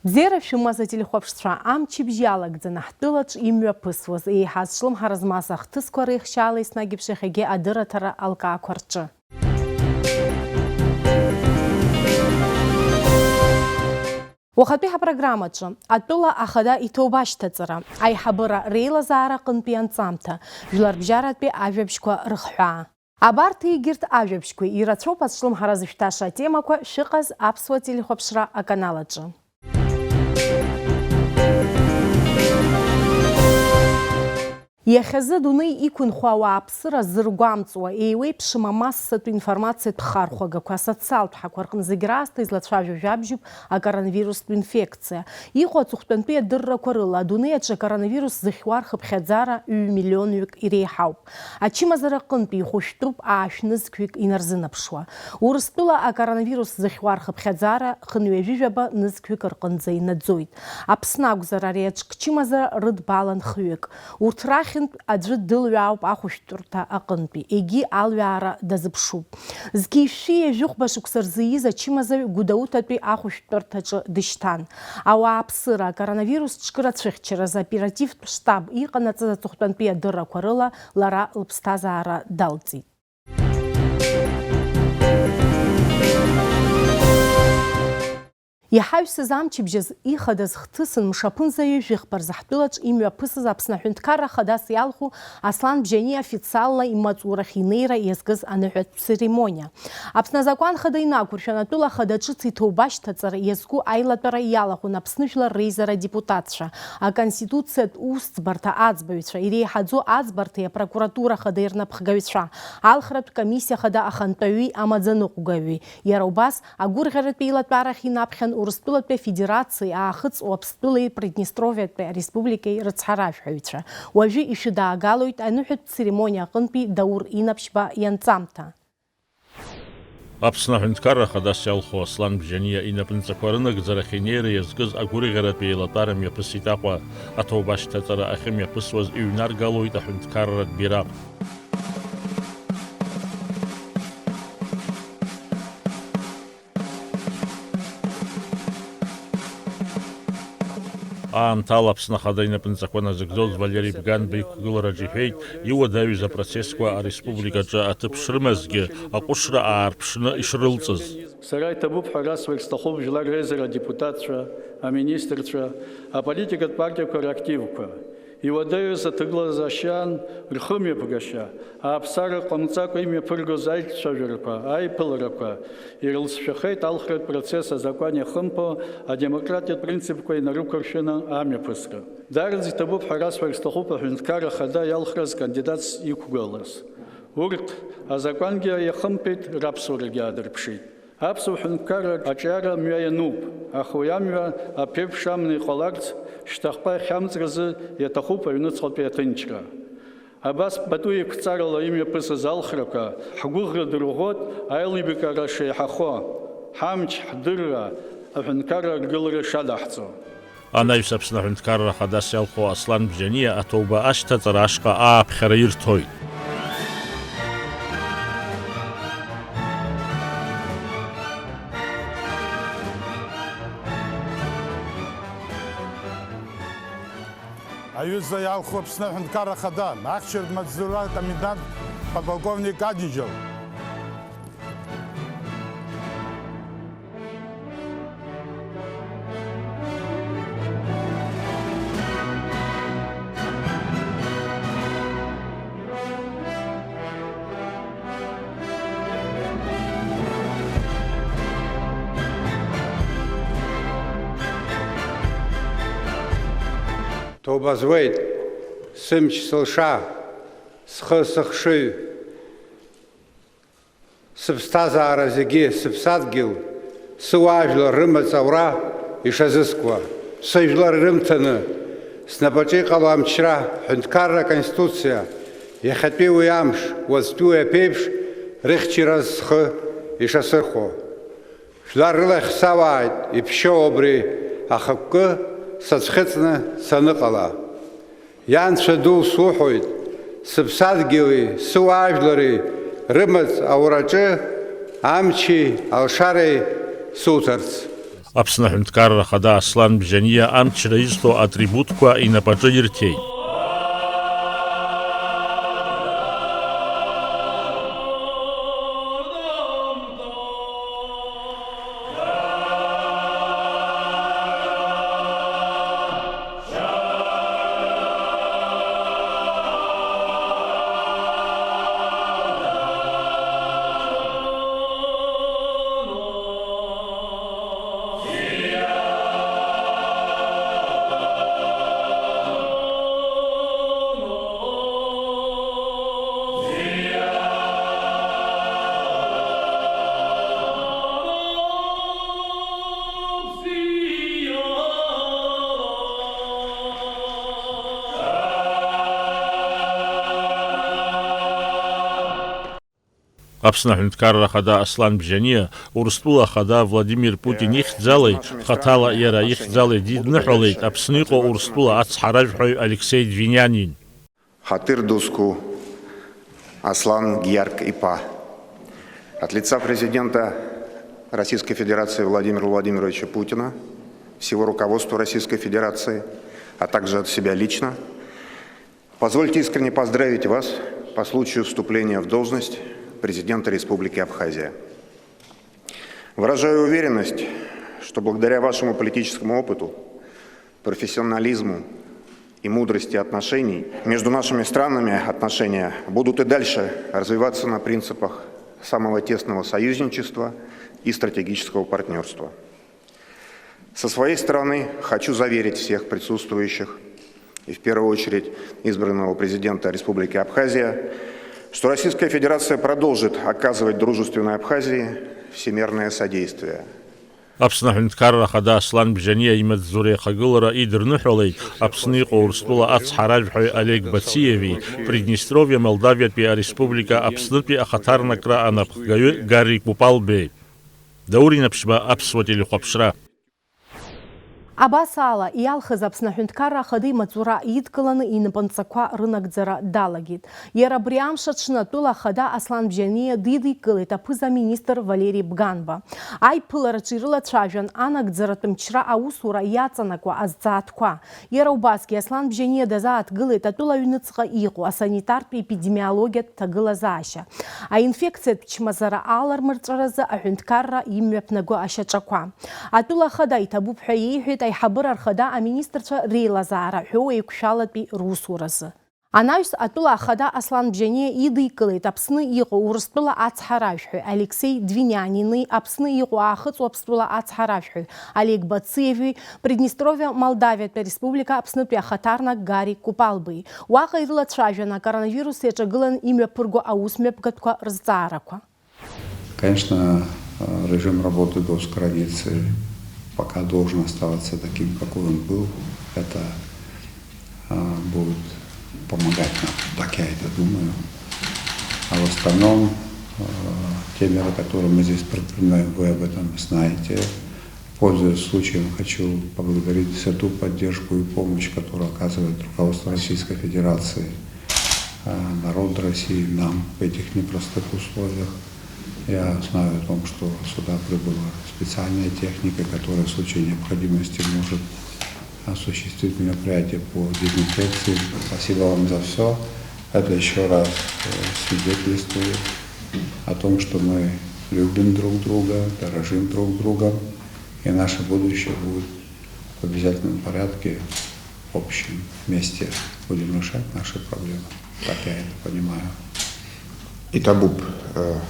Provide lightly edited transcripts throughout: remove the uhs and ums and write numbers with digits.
Бзера шәымаз ателехәаԥшцәа амчыбжь иалагӡаны ҳтәылаҿ имҩаԥысуаз еиҳаз шлымҳара змаз ахҭысқәа реихшьаала еснагь еиԥш иахьагьы адырраҭара алкаақәа рҿы. Уахатәи ҳапрограммаҿы атәыла ахада иҭоуба ашьҭаҵара, аиҳабыра реилазаара аҟынтәи анҵамҭа, жәларбжьаратәи ажәабжьқәа рыхҳәаа. Абарҭ егьырҭ ажәабжьқәа ирацәоуп ацәлымҳара зышәҭаша атемақәа шәыҟаз аԥсуа телехәаԥшра аканалаҿы. Иахьазы дунеи иқәынхо ауааԥсыра зыргәамҵуа еиуеиԥшым амассатә информациатә хархәагақәа асоциалтә ҳақәа рҟны зегьы раасҭа излацәажәо жәабжьуп акоронавирустә инфекциа. Иҟоу аҵыхәтәантәи адыррақәа рыла адунеи аҿы акоронавирус зыхьуа рхыԥхьаӡара 1 миллионҩык иреиҳауп. Ачымазара аҟынтәи ихәышәтәуп аашәнызқьҩык инарзынаԥшуа. Урыстәыла акоронавирус зыхьуа рхыԥхьаӡара хынҩажәижәаба нызқьҩык рҟынӡа инаӡоит. Аԥсны акәзар ари аҿк чымазара рыдбалан хҩык. Урҭ рахь аӡәы дылҩаауп ахәышәтәырҭа аҟынтәи, егьи алҩаара дазыԥшуп. Зқьишәшәи ажәыхәба шықәса рзы из ачымазаҩ Гәдоуҭатәи ахәышәтәырҭаҿы дышьҭан. Ауааԥсыра акоронавирус ҽкырацәыхьчараз оперативтә штаб иҟанаҵаз аҵыхәтәантәи адыррақәа рыла лара лыԥсҭазаара далҵит. Иҳаҩсыз амчыбжьаз ихадаз хҭысын мшаԥынӡаҩ жәыхба рзы ҳтәылаҿ имҩаԥысыз Аԥсны Аҳәынҭқарра Хадас иалху Аслан Бџьаниа официалла имаҵурахь инеира иазкыз аныҳәатә церемониа. Аԥсны Азакәан Хада инақәыршәан атәыла ахада ҿыц иҭоуба ашьҭаҵара иазку аилатәара иалахәын Аԥсны Жәлар Реизара адепутатцәа, аконституциатә усӡбарҭа аӡбаҩцәа, иреиҳаӡоу аӡбарҭеи апрокуратура хада ирнапхгаҩцәа, алхратә комиссиа хада ахантәаҩи амаӡаныҟәгаҩи. Иара убас агәырӷьаратәи еилатәарахь инаԥхьан Урыстәылатәи Афедерациеи Аахыҵ Уаԥстәылеи Приднестровиатәи Ареспубликеи рыцҳаражәҳәаҩцәа. Уажәы ишәыдаагалоит аныҳәатә церемониа аҟынтәи Даур Инаԥшьба ианҵамҭа. Аԥсны Аҳәынҭқарра Хадас иалху Аслан Бџьаниа инапынҵақәа рынагӡарахь инеира иазкыз агәырӷьаратәи еилатәара мҩаԥысит Аҟәа. Аҭоуба ашьҭаҵара ахьымҩаԥысуаз иҩнаргалоит аҳәынҭқарратә бираҟ. Аамҭала Аԥсны Ахада инапынҵақәа назыгӡоз Валери Бганба иқәгылараҿ иҳәеит, иуадаҩыз апроцессқәа ареспубликаҿы аҭыԥ шрымазгьы аҟәышра аарԥшны ишрылҵыз. Сара иҭабуп ҳәа расҳәарц сҭахуп Жәлар Реизара адепутатцәа, аминистрцәа, аполитикатә партиақәа рактивқәа. Иуадаҩыз аҭагылазаашьан рхымҩаԥгашьа, ааԥсара ҟамҵакәа имҩаԥыргоз аицәажәарақәа, аиԥыларақәа ирылҵшәахеит алхратә процесс азакәан иахымԥо адемократиатә принципқәа инарықәыршәаны амҩаԥысра. Дараӡа иҭабуп ҳәа расҳәарц сҭахуп Аҳәынҭқарра Ахада иалхраз кандидатс иқәгылаз. Урҭ азакәангьы иахымԥеит, раԥсуарагьы аадырԥшит. Аԥсуа ҳәынҭқарра аҿиара мҩа иануп, аха уи амҩа аԥеиԥш амны иҟаларц шьҭахьҟа иахьамҵразы иаҭахуп аҩнуҵҟатәи аҭынчра. Абас пату еиқәҵарала имҩаԥысыз алхрақәа ҳгәыӷра дырӷәӷәоит аилибакара шеиҳахо, ҳамч, ҳдырра, аҳәынҭқарра аргылара шадаҳҵо. Анаҩс Аԥсны Аҳәынҭқарра Хадас иалху Аслан Бџьаниа аҭоуба ашьҭаҵара ашҟа ааԥхьара ирҭоит. Аҩыза иалху Аԥсны Аҳәынҭқарра Ахада, ахьчаратә маҵзура комендант подполковник Адиџьал. Ҭоубазвеит, сымч сылша, схы сыхшыҩ, сыԥсҭазаара зегьы, сыԥсадгьыл, сыуаажәлар рымаҵ аура ишазыскуа, сыжәлар рымҭаны, снапаҿы иҟало амчра, ҳәынҭқарра аконституциа, иахьатәи уи амш, уаҵәтәи уи аԥеиԥш, рыхьчараз схы ишасырхәо. Жәлар рылахь савааит, иԥшьоу абри ахықәкы сацәхыҵны саныҟала. Ианцәа ду суҳәоит, сыԥсадгьыли, сыуаажәлари рымаҵ аураҿы амчи алшареи суҭарц. Апсна Хунткарра Хада Аслан Бжания амчра изто атрибутква и на паджиртей. Апсна Хунткарра Хада Аслан Бжания Урстула Хада Владимир Путин ихзалый Хатала Яра ихзалый диднахолейт Апснико Урстула Ацхаражхой Алексей Двинянин. Хатыр Дуску Аслан Гьярк Ипа. От лица президента Российской Федерации Владимира Владимировича Путина, всего руководства Российской Федерации, а также от себя лично, позвольте искренне поздравить вас по случаю вступления в должность президента Республики Абхазия. Выражаю уверенность, что благодаря вашему политическому опыту, профессионализму и мудрости отношений между нашими странами отношения будут и дальше развиваться на принципах самого тесного союзничества и стратегического партнерства. Со своей стороны хочу заверить всех присутствующих, и в первую очередь избранного президента Республики Абхазия, что Российская Федерация продолжит оказывать дружественной Абхазии всемирное содействие. Апсна Хунткарра Хада Аслан Бжания имет Зуре Хагулара и Дернухолей, Апснико Урстула Ацхаражхой Олег Бациеви, Приднестровье, Молдавия, Республика Апснупи, Ахатарнакра, Анапхгаю, Гарри Купалбей. Даурина Пшба Апсватили Хопшра. Абасала иалхыз Аԥсны Аҳәынҭқарра Ахадеи маҵура идкыланы инапынҵақәа рынагӡара далагеит. Иара абри амш аҽны атәыла ахада Аслан Бжьаниа дидикылеит аԥыза-министр Валери Бганба. Аиԥылараҿы ирылацәажәан анагӡаратә мчра аусура иаҵанакуа азҵаатәқәа. Иара убасгьы Аслан Бжьаниа дазааҭгылеит атәыла аҩныҵҟа иҟоу асанитартә эпидемиологиатә ҭагылазаашьа. Аинфекциатә чмазара алармырҵәаразы аҳәынҭқарра имҩаԥнаго ашьаҿақәа. Атәыла ахада иҭабуп ҳәа иеиҳәеит Аиҳабыра архада аминистрцәа реилазаара ҳәоу еиқәшәалатәи русуразы. Анаҩс атәыла ахада Аслан Бжьаниа идикылеит Аԥсны иҟоу Урыстәыла ацҳаражәҳәаҩ Алексей Двинянини, Аԥсны иҟоу Аахыҵуа Аԥстәыла ацҳаражәҳәаҩ Олег Бациеви, Приднестровиа Молдавиатәи Республика Аԥснытәи ахаҭарнак Гари Купалбеи. Уаҟа ирылацәажәан акоронавирус иаҿагылан имҩаԥырго аусмҩаԥгатәқәа рызҵаарақәа. Конечно, режим работы госграницы пока должен оставаться таким, какой он был. Это будет помогать нам, так я это думаю. А в остальном, те меры, которые мы здесь предпринимаем, вы об этом знаете. Пользуясь случаем, хочу поблагодарить за ту поддержку и помощь, которую оказывает руководство Российской Федерации, народ России, нам в этих непростых условиях. Я знаю о том, что сюда прибыла специальная техника, которая в случае необходимости может осуществить мероприятие по дезинфекции. Спасибо вам за все. Это еще раз свидетельствует о том, что мы любим друг друга, дорожим друг другом, и наше будущее будет в обязательном порядке, в общем месте. Будем решать наши проблемы. Так я это понимаю. Итабуп,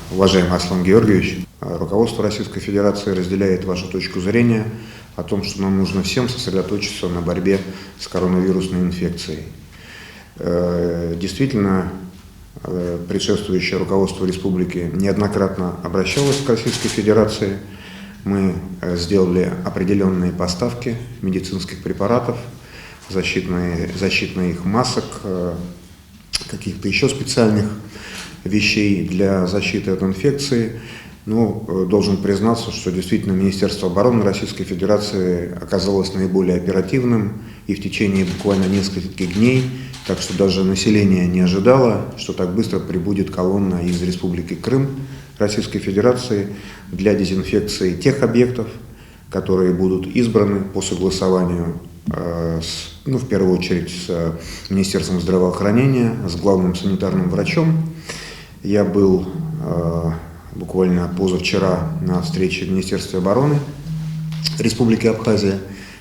уважаемый Аслан Георгиевич, руководство Российской Федерации разделяет вашу точку зрения о том, что нам нужно всем сосредоточиться на борьбе с коронавирусной инфекцией. Действительно, предшествующее руководство республики неоднократно обращалось к Российской Федерации. Мы сделали определенные поставки медицинских препаратов, защитных масок, каких-то еще специальных вещей для защиты от инфекции. Но должен признаться, что действительно Министерство обороны Российской Федерации оказалось наиболее оперативным и в течение буквально нескольких дней, так что даже население не ожидало, что так быстро прибудет колонна из Республики Крым Российской Федерации для дезинфекции тех объектов, которые будут избраны по согласованию, в первую очередь, с Министерством здравоохранения, с главным санитарным врачом. Я был буквально позавчера на встрече в Министерстве обороны Республики Абхазия,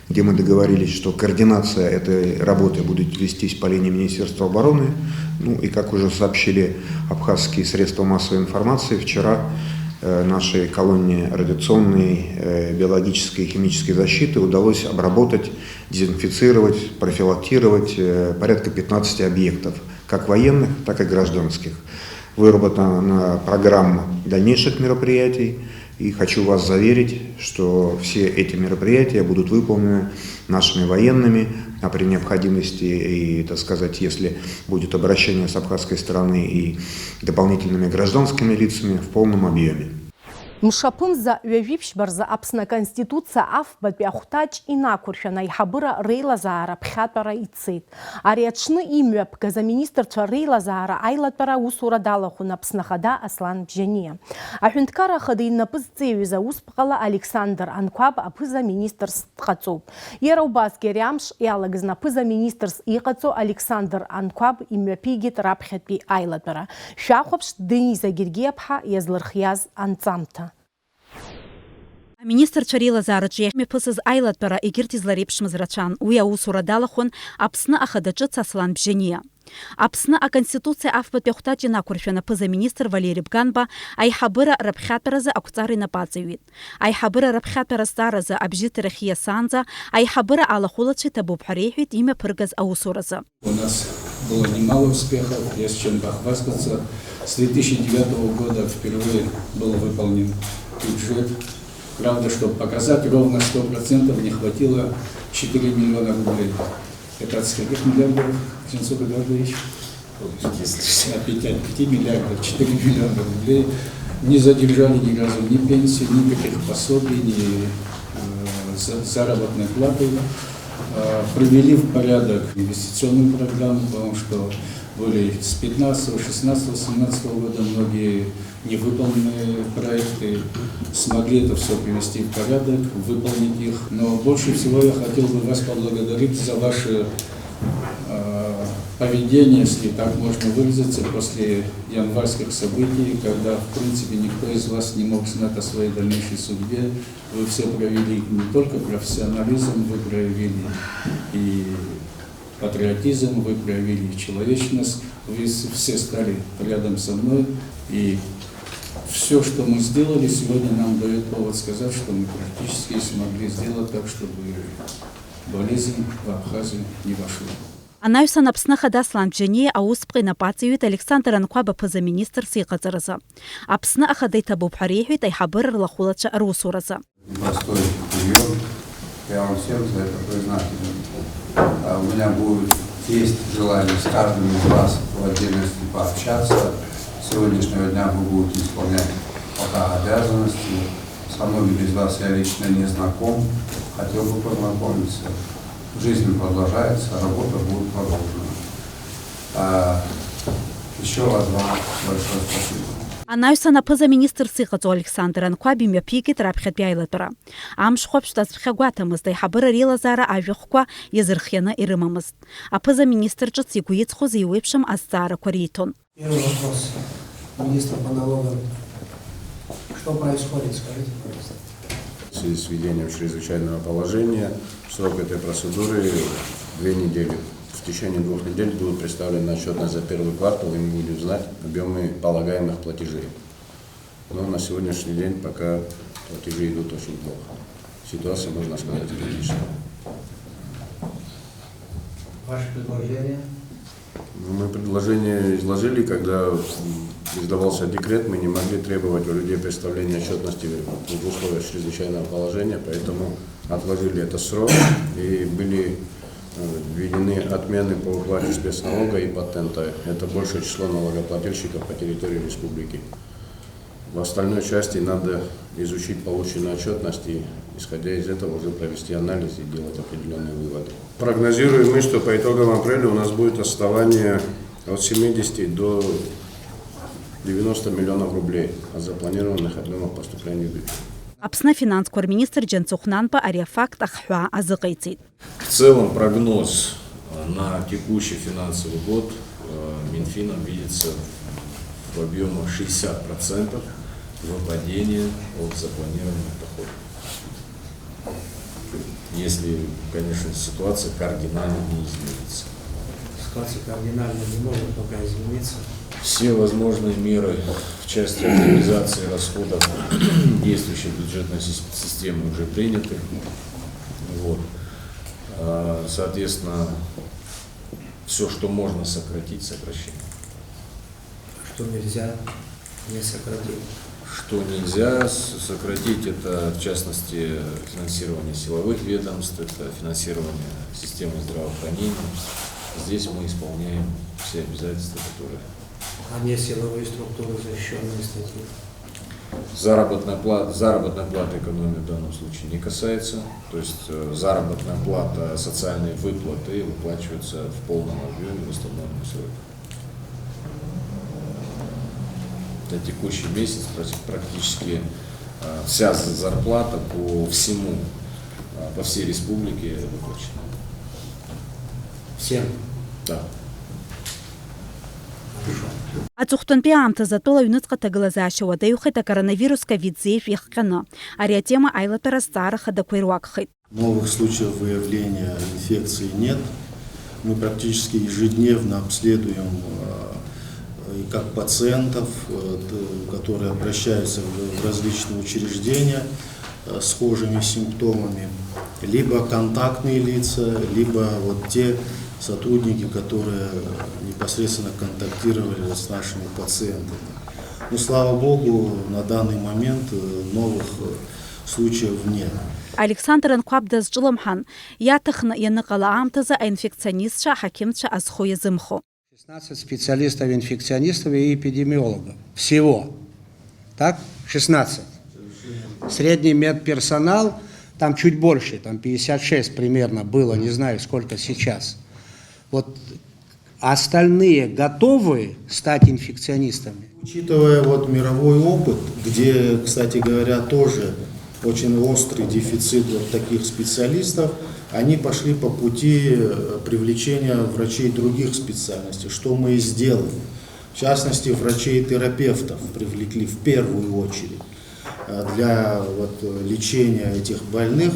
где мы договорились, что координация этой работы будет вестись по линии Министерства обороны. И как уже сообщили абхазские средства массовой информации, вчера нашей колонии радиационной, биологической и химической защиты удалось обработать, дезинфицировать, профилактировать порядка 15 объектов, как военных, так и гражданских. Выработана программа дальнейших мероприятий, и хочу вас заверить, что все эти мероприятия будут выполнены нашими военными, а при необходимости и, так сказать, если будет обращение с абхазской стороны и дополнительными гражданскими лицами, в полном объеме. Мшапынза ҩажәиԥшьбарза Аԥсны Конституциа афбатәи ахәҭаҷ инақәыршәаны аиҳабыра реилазаара ԥхьатәара ицеит. Ари аҽны имҩаԥгаз аминистрцәа реилазаара аилатәара аусура далахәын Аԥсны Ахада Аслан Бжьаниа. Аҳәынҭқарра Ахада инапы зҵеиҩыз аусԥҟала Александр Анқәаб аԥыза министрс дҟаҵоуп. Иара убасгьы ари амш иалагаз аԥыза министрс иҟаҵо Александр Анқәаб имҩаԥигеит раԥхьатәи аилатәара. Шәахәаԥш Дениза Гергиаԥҳа иазлырхиаз анҵамҭа. Аминистрцәа реилазаараҿы иахьмҩаԥысыз аилатәара егьырҭ излареиԥшмыз рацәан. Уи аусура далахәын Аԥсны Ахада ҿыц Аслан Бжьаниа. Аԥсны Аконституциа афбатәи ахәҭаҷ инақәыршәан аԥыза-министр Валери Бганба аиҳабыра рыԥхьатәаразы ақәҵара инапаҵаҩит. Аиҳабыра рыԥхьатәара азҵааразы абжьыҭарахь ииасаанӡа аиҳабыра алахәылацәа иҭабуп ҳәа реиҳәеит имҩаԥыргаз аусуразы. У нас было немало успехов, есть чем похвастаться. С 2009 года впервые был выполнен бюджет. Правда, чтобы показать ровно 100%, не хватило 4 миллиона рублей. Это от скольких миллиардов, Сенцов Эдуардович? От 5 миллиардов, 4 миллиона рублей. Не задержали ни разу ни пенсии, никаких пособий, ни заработной платы. Привели в порядок инвестиционную программу, потому что были с 15, 16, 17 года многие невыполненные проекты, смогли это все привести в порядок, выполнить их. Но больше всего я хотел бы вас поблагодарить за ваше поведение, если так можно выразиться, после январских событий, когда, в принципе, никто из вас не мог знать о своей дальнейшей судьбе. Вы все проявили не только профессионализм, вы проявили и патриотизм, вы проявили человечность, вы все стали рядом со мной, и все, что мы сделали, сегодня нам дает повод сказать, что мы практически смогли сделать так, чтобы болезнь в Абхазию не вошла. Анаҩсан Аԥсны Ахада Аслан Бжьаниа аусԥҟа инапаҵаҩит Александр Анқәаб аԥыза-министрс иҟаҵаразы. Аԥсны Ахада иҭабуп ҳәа реиҳәеит аиҳабыра рлахәылацәа русуразы. Непростой период. Я вам всем за это признателен. У меня будет есть желание с каждым из вас в отдельности пообщаться. С сегодняшнего дня вы будете исполнять пока обязанности. Со многими из вас я лично не знаком. Хотел бы познакомиться. Жизнь продолжается, работа будет продолжена. Еще раз вам большое спасибо. Анаҩсан аԥыза-министрс иҟаҵо Александр Анқәаб имҩаԥигеит раԥхьатәи аилатәара. Амшхәаԥшь дацәхьагәаҭамызт, аиҳабыра реилазаара ажәахәқәа иазырхианы ирымамызт. Аԥыза-министр ҿыц игәы иҵхоз еиуеиԥшым азҵаарақәа риҭон. Первый вопрос министра по налогам. Что происходит, скажите, пожалуйста. В связи с введением чрезвычайного положения срок этой процедуры 2 недели. В течение 2 недель будет представлена отчетность за первый квартал, и мы будем знать объемы полагаемых платежей. Но на сегодняшний день пока платежи идут очень плохо. Ситуация, можно сказать, критическая. Ваше предложение? Мы предложение изложили, когда издавался декрет, мы не могли требовать у людей представления отчетности в условиях чрезвычайного положения, поэтому отложили этот срок и были введены отмены по уплате спецналога и патента. Это большее число налогоплательщиков по территории республики. В остальной части надо изучить полученную отчетность и, исходя из этого, уже провести анализ и делать определенные выводы. Прогнозируем мы, что по итогам апреля у нас будет отставание от 70 до 90 миллионов рублей от запланированных объемов поступления в бюджет. Апсны финанскор министр Джанцухнанпа ариафакт аххуа азыкайцит. В целом прогноз на текущий финансовый год Минфином видится в объемах 60% выпадения от запланированных доходов. Если, конечно, ситуация кардинально не изменится. Ситуация кардинально не может пока измениться. Все возможные меры в части оптимизации расходов действующей бюджетной системы уже приняты. Вот. Соответственно, все, что можно сократить, сокращаем. Что нельзя не сократить? Что нельзя сократить, это в частности финансирование силовых ведомств, это финансирование системы здравоохранения. Здесь мы исполняем все обязательства, которые... А не силовые структуры, защищенные статьи? Заработная плата экономии в данном случае не касается. То есть заработная плата, социальные выплаты выплачиваются в полном объеме в установленный срок. На текущий месяц практически вся зарплата по всей республике выплачена. Всем? Да. Ацухтанпи амтаза тола юнуцка таглазаша вадаюхита коронавирус ковид-19 яхкана. Ария тема айлатара стараха дакуирвакхит. Новых случаев выявления инфекции нет. Мы практически ежедневно обследуем как пациентов, которые обращаются в различные учреждения с схожими симптомами, либо контактные лица, либо вот те сотрудники, которые непосредственно контактировали с нашими пациентами. Но, слава богу, на данный момент новых случаев нет. Александр Анквабдас Джиламхан, ятахна янакала амтаза инфекционистша хакимча азхуя зымху. 16 специалистов-инфекционистов и эпидемиологов. Всего. Так? 16. Средний медперсонал, там чуть больше, там 56 примерно было, не знаю, сколько сейчас. Вот остальные готовы стать инфекционистами? Учитывая вот мировой опыт, где, кстати говоря, тоже очень острый дефицит вот таких специалистов, они пошли по пути привлечения врачей других специальностей, что мы и сделали. В частности, врачей-терапевтов привлекли в первую очередь для лечения этих больных.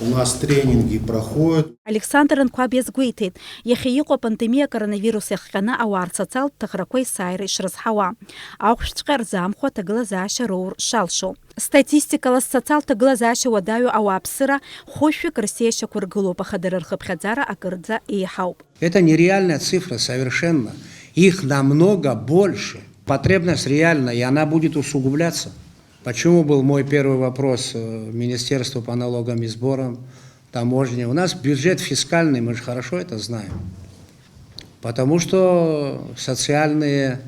У нас тренинги проходят. Александр Анквабес гуйтит, яхиюко пандемия коронавируса яхкана ауар социал тахракой сайры шразхава. Аухштқар замху таглазаша роур шалшу. Статистикала социал таглазаша вадаю ауапсыра хошвик Россия кургулу пахадырыр хабхадзара акырдза и хауб. Это нереальная цифра совершенно. Их намного больше. Потребность реальная, и она будет усугубляться. Почему был мой первый вопрос Министерству по налогам и сборам, таможне? У нас бюджет фискальный, мы же хорошо это знаем. Потому что социальные,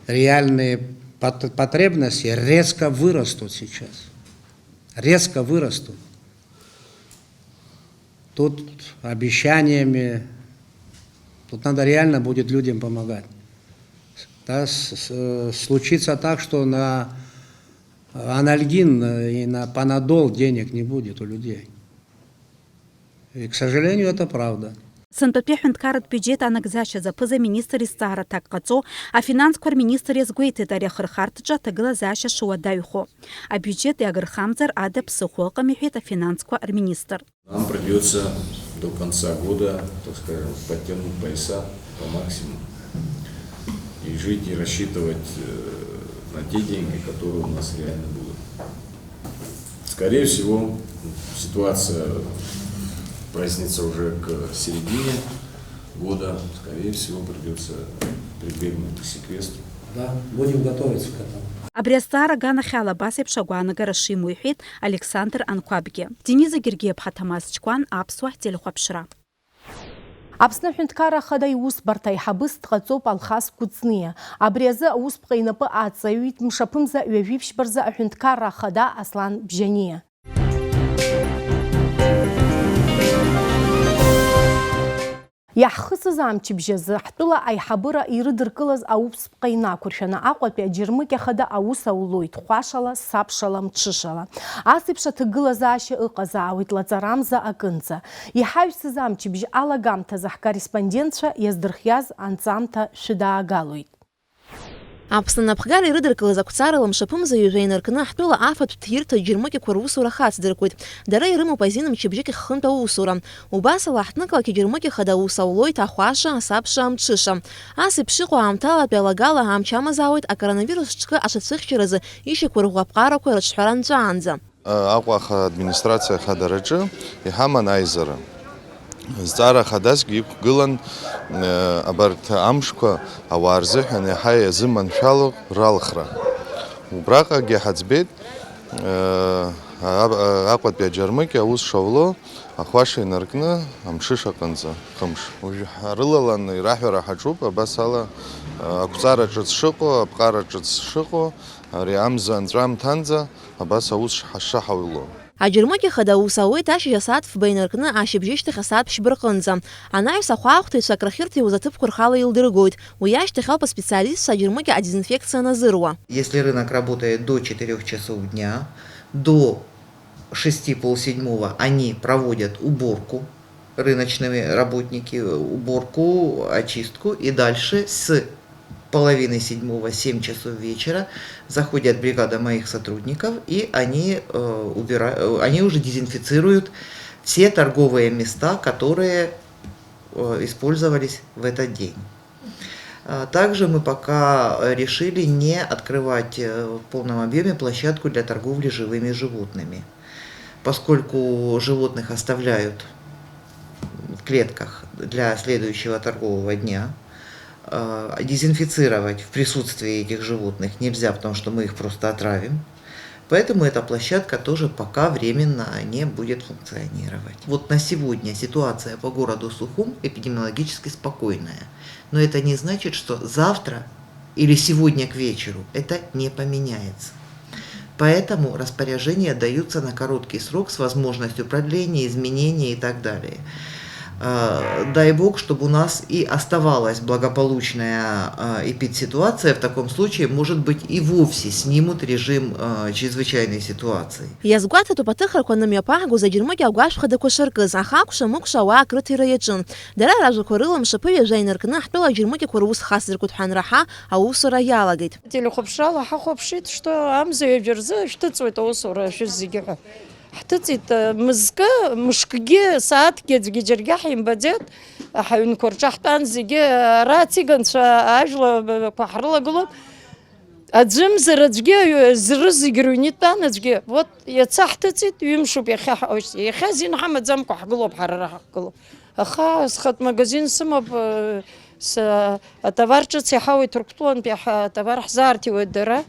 реальные потребности резко вырастут сейчас. Резко вырастут. Тут обещаниями, тут надо реально будет людям помогать. Да, случится так, что на анальгин и на панадол денег не будет у людей. И, к сожалению, это правда. Сантопехент карат бюджет анагзаша за поза министр стара так кацо, а финанскор министр изгуйте дарья хартджа таглазаша шуадаюхо. А бюджет и агрхамзар ада психолога михета финанскор министр. Нам придется до конца года, так скажем, подтянуть пояса по максимуму. И жить, и рассчитывать на те деньги, которые у нас реально будут. Скорее всего, ситуация прояснится уже к середине года. Скорее всего, придется прибегнуть к секвестру. Да, будем готовиться к этому. Абрестара гана хяла басеп шагуана гараши муйхит Александр Анквабге. Дениза Гергиев Хатамас Чкуан Апсуах телехуапшра. Аԥсны ҳәынҭқарра ахада иусбарҭа аиҳабыс дҟаҵоуп Алхас Кәыҵниа. Абри азы аусԥҟа инапы ааҵаҩит мшаԥымза ҩажәибжьба рзы аҳәынҭқарра ахада Аслан Бжьаниа. Иаҳхысыз амчыбжьазы ҳтәыла аиҳабыра ирыдыркылаз аусԥҟа инақәыршәаны Аҟәатәи аџьармыкьа хада аус аулоит хәашала, сабшала, мҽышала. Ас еиԥш аҭагылазаашьа ыҟазаауеит лаҵарамза акынӡа. Иҳаҩсыз амчыбжь алагамҭазы ҳкорреспондентцәа иаздырхиаз анҵамҭа шәыдаагалоит. Аԥсны напхгара ирыдыркылаз ақәҵара ламшаԥымза ҩажәа инаркны ҳтәыла афатә ҭирҭа аџьармыкьақәа русура хацдыркуеит. Дара ирымоуп азин мчыбжьык иххынтә аусура. Убас ала ҳҭныкалақь аџьармыкьа хада аус аулоит ахәаша, асабша, амҽыша. Ас еиԥш иҟоу аамҭалатәи алагала амч амазаауеит акоронавирус ҿкы ашацәыхьчаразы ишьақәырӷәӷәа аԥҟарақәа рыҿҳәара нҵәаанӡа. Аҟәа администрациа ахадараҿы иҳаман аизара. Зҵаара хадасгьы иқәгылан абарҭ амшқәа ауаа рзыҳәан иаҳа иазыманшәало ралхра. Убраҟагьы ҳаӡбеит Аҟәатәи аџьармыкьа аус шауло ахәаша инаркны амҽыша аҟынӡа хымш. Уажәы ҳрылалан ираҳәара ҳаҿуп абас ала ақәҵара ҿыц шыҟоу, аԥҟара ҿыц шыҟоу, ари амза анҵәамҭанӡа абас аус ҳашаҳауло. Аџьармыкьа хада аус ауеит ашьыжь асааҭ фба инаркны ашьыбжьышьҭахь асааҭ ԥшьба рҟынӡа. Анаҩс ахәаахәҭаҩцәа акрахьырҭиуаз аҭыԥқәа рхала илдыргоит. Уи ашьҭахь ауп аспециалистцәа аџьармыкьа адезинфекциа назыруа. Если рынок работает до 4 часов дня, до 6:30 они проводят уборку, рыночные работники, уборку, очистку, и дальше с 6:30, 7 часов вечера заходит бригада моих сотрудников, и они уже дезинфицируют все торговые места, которые использовались в этот день. Также мы пока решили не открывать в полном объеме площадку для торговли живыми животными, поскольку животных оставляют в клетках для следующего торгового дня. Дезинфицировать в присутствии этих животных нельзя, потому что мы их просто отравим. Поэтому эта площадка тоже пока временно не будет функционировать. Вот на сегодня ситуация по городу Сухум эпидемиологически спокойная. Но это не значит, что завтра или сегодня к вечеру это не поменяется. Поэтому распоряжения даются на короткий срок с возможностью продления, изменения и так далее. Дай бог, чтобы у нас и оставалась благополучная эпидситуация. В таком случае, может быть, и вовсе снимут режим чрезвычайной ситуации. Иазгәаҭатәуп аҭыхрақәа нымҩаԥаагоз аџьармыкьа агәашәхадақәа шыркыз, аха акәша-мыкәша ауаа акрыҭира иаҿын. Дара ражәақәа рыламшаԥы ҩажәа инаркны ҳтәыла аџьармыкьақәа рус хасдыркуеит ҳәа анраҳа, аусура иалагеит. Телехәаԥшрала ҳахәаԥшит, что амзаҩажәа рзы шәҭыҵуеит аусура шәыз зегьы ҳәа. ҳҭыҵит мызкы, мышкгьы, сааҭгьы аӡәгьы џьаргьы ҳимбаӡеит, ҳаҩнқәа рҿы ҳтәан зегьы ара ациганцәа ажәлақәа ҳрылагылон. Аӡәымзар аӡәгьы зрыз зегьы рыҩны итәан аӡәгьы. Вот иаца ҳҭыҵит, ҩымшуп иахьа ҳаушьҭ. Иахьа азин ҳамаӡамкәа ҳгылоуп ҳара ара ҳахгылоуп. Аха схатә магазин сымоуп, атовар ҿыц иаҳауеит Ҭырқәтәылантәи атовар ҳзаарҭиуеит дара.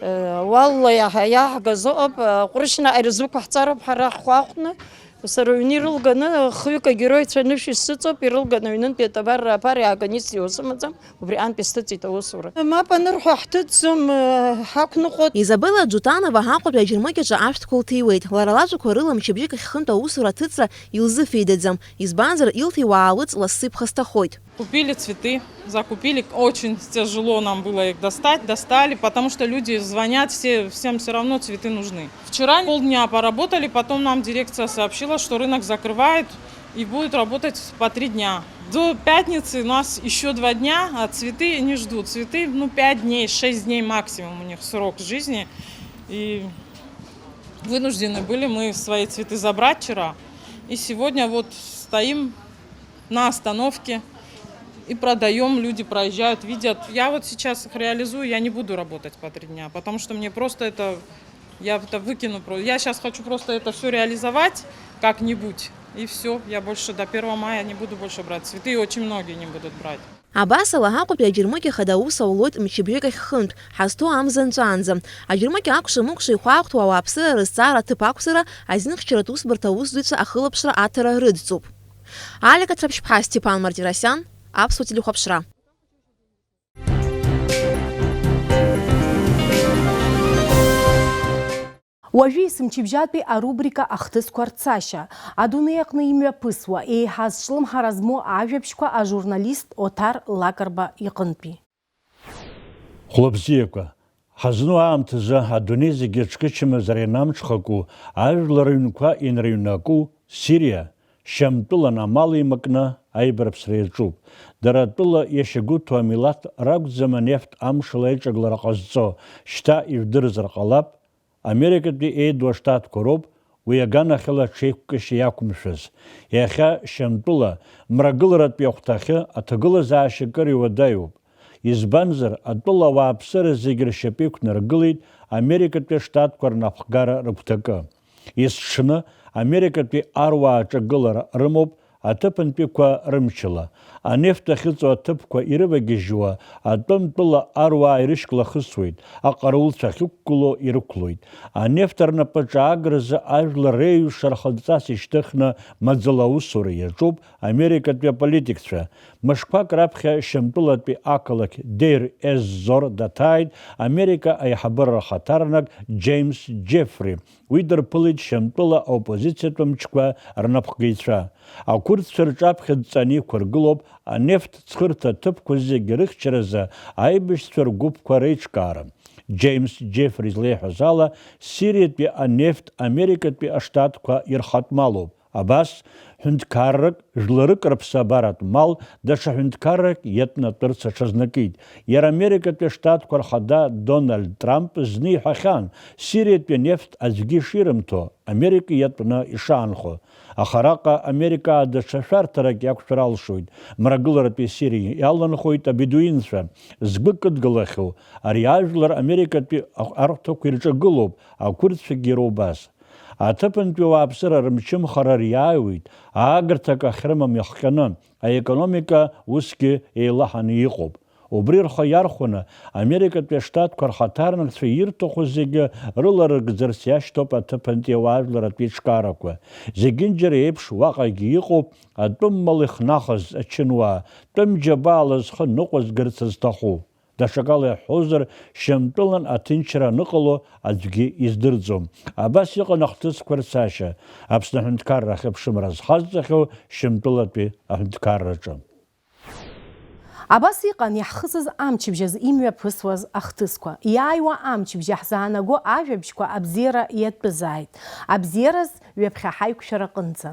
Уалла иаҳгаз ыҟоуп, ҟәрышьна аирзуқәа ҳҵароуп ҳара ҳхәаахәҭны. Сара аҩны ирылганы хҩык агероицәа нышәи сыҵоуп, ирылганы аҩнынтәи атовар аԥара иааганиц иусымаӡам, убри антәи сҭыҵит аусура. Мап анырҳәа ҳҭыҵӡом, ҳақәныҟәот. Изабелла Џутанова Аҟәатәи аџьармыкьаҿы ашәҭқәа лҭиуеит. Лара лажәақәа рыла мчыбжьык ахьхынтә аусура аҭыҵра илзыфеидаӡам. Избанзар илҭиуа аалыҵ лассы иԥхасҭахоит. Купили цветы, закупили, очень тяжело нам было их достать, достали, потому что люди звонят, всем все равно цветы нужны. Вчера полдня поработали, потом нам дирекция сообщила, что рынок закрывает и будет работать по 3 дня. До пятницы у нас еще 2 дня, а цветы не ждут. Цветы 5 дней, 6 дней максимум у них срок жизни. И вынуждены были мы свои цветы забрать вчера. И сегодня вот стоим на остановке и продаем, люди проезжают, видят. Я вот сейчас их реализую, я не буду работать по 3 дня, потому что мне просто я это выкину. Я сейчас хочу просто это все реализовать как-нибудь, и все. Я больше до 1 мая не буду больше брать цветы, и очень многие не будут брать. Абас ала Аҟәатәи аџьармыкьа хада аус аулоит мчыбжьык ахьхынтә, ҳазҭоу амза нҵәаанӡа. Аџьармыкьа акәша-мыкәша ихәаахәҭуа ауааԥсыра рызҵаара аҭыԥ ақәзара азинхьчаратә усбарҭа аусзуҩцәа ахылаԥшра аҭара рыдҵоуп. Алика Ҭраԥшьԥҳа, Степан Мартиросян, Аԥсуа телехәаԥшра. Уажәы есымчыбжьатәи арубрика ахҭысқәа рцашьа. Адунеи аҟны имҩаԥысуа, еиҳа зҿлымҳара змоу ажәабжьқәа ажурналист Отар Лакарба иҟынтәи. Хәлыбзиақәа, ҳазну аамҭазы адунеи зегьы ҿкычымазара инамҽхаку, ажәлар рыҩнқәа инрыҩнаку Сириа шьамтәылан амал имакны аибарԥсра иаҿуп. Дара атәыла иашьагәыҭу амилаҭ ракәӡам анефт амшала аиҿаглара ҟазҵо. Шьҭа ижәдырзар ҟалап, Америкатәи еидуа штатқәа роуп уи аганахьала ҽеиқәкышьа иақәымшәаз. Иахьа шьамтәыла мрагыларатәи ахәҭахьы аҭагылазаашьа кыр иуадаҩуп. Избанзар, атәыла ауааԥсыра зегьы ршьапы иқәнаргылеит Америкатәи штатқәа рнапхгара рыгәҭакы. Есҽны Америкатәи аруаа аҿагылара рымоуп аҭыԥантәиқәа рымчала. Анефт ахьыҵоу аҭыԥқәа ирывагьежьуа атәымтәыла аруаа ирышьклахысуеит, аҟарулцәа ахьықәгыло ирықәлоит. Анефт рнапаҿы аагразы ажәлар реиҩша рхадҵас ишьҭыхны маӡала аусура иаҿуп Америкатәи аполитикцәа. Мышқәак раԥхьа шьамтәылатәи ақалақь Дейр ez-Zor даҭааит Америка аиҳабыра рхаҭарнак Џьеймс Џефри. Уи дырԥылеит шьамтәыла аопозициатә мчқәа рнапхгаҩцәа. Ақәырдцәа рҿаԥхьа дҵаны иқәыргылоуп анефт ҵхырҭа ҭыԥқәа зегьы рыхьчаразы аибашьцәа ргәыԥқәа реиҿкаара. Џьеймс Џефри излеиҳәаз ала, Сириатәи анефт Америкатәи аштатқәа ирхатәмалоуп. Абас, ҳәынҭқаррак жәларык рыԥсабаратә мал даҽа ҳәынҭқаррак иатәнатәырц аҽазнакит. Иара Америкатәи аштатқәа рхада Дональд Трамп зны иҳәахьан, Сириатәи анефт аӡәгьы иширымҭо, Америка иатәны ишаанхо. Аха араҟа Америка даҽа шәарҭарак иақәшәар алшоит. Мрагыларатәи Сириа иаланхоит абедуинцәа. Згәы кыдгылахьоу, ари ажәлар Америкатәи архәҭақәа ирҿагылоуп, ақәырдцәагьы ироубас. Аҭыԥантәи ауааԥсыра рымчымхара риааиуеит, аагырҭак ахьрымам иахҟьаны, аекономика усгьы еилаҳаны иҟоуп. Убри рхы иархәаны, Америкатәи аштатқәа рхаҭарнакцәа ирҭаху зегьы рыларыгӡарц иашьҭоуп аҭыԥантәи ауаажәларатәи еиҿкаарақәа. Зегьынџьара еиԥш уаҟагьы иҟоуп атәым мал ихнахыз ачынуаа, тәым џьабаала зхы ныҟәызгарц зҭаху. Даҽакала иаҳҳәозар, шьамтәылан аҭынчра аныҟало аӡәгьы издырӡом. Абас иҟан ахҭысқәа рцашьа, Аԥсны аҳәынҭқарра ахьыԥшымра зхазҵахьоу шьамтәылатәи аҳәынҭқарраҿы. Абас иҟан иаҳхысыз амчыбжьаз имҩаԥысуаз ахҭысқәа. Иааиуа амчыбжьы ҳзаанаго ажәабжьқәа абзиара иатәызааит. Абзиараз ҩаԥхьа ҳаиқәшәара аҟынӡа.